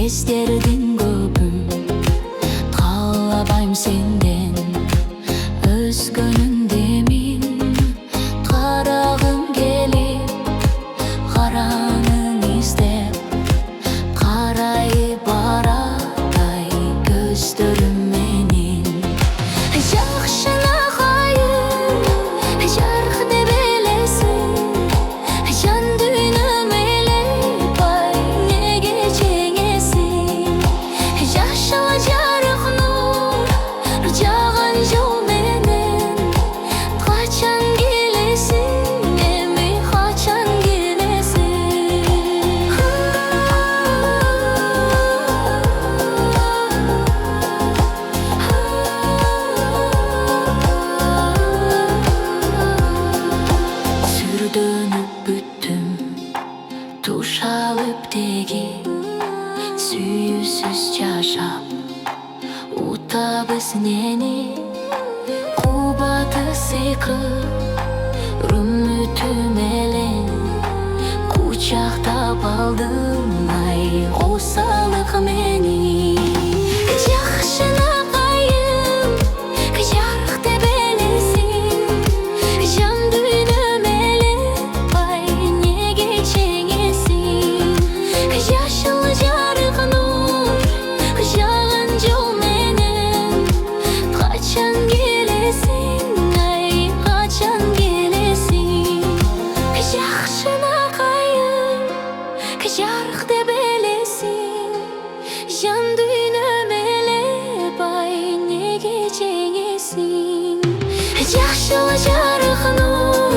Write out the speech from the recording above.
Eskerdin köpüm, talabайм senden. Özgönünde min karagım gelip, karanın izlep, karayıp baratay gözlerim menin. Жақшына қайым, жарық деп елесің, жан дүйнөм елеп, ай неге жеңесің? Жашыл жарық нұр, жаған жол менен, қачан келесің, эми қачан келесің? Сүрдөнүп бүттүм, туш алып теги, сүйүүсүз жашап утабыз нени? Кубаты сыйкып үмүтү менен кучактап алдым, ай косалык мени. Жакшына кайым, жарык деп элесиң, жан дүйнөм элеп, ай неге жеңесиң? Жашыл жарык нур, жаган жол менен, качан келесиң, ай качан келесиң? Жакшына кайым, жарык деп элесиң, жан дүйнөм элеп, ай неге жеңесиң? Жашыл жарык нур,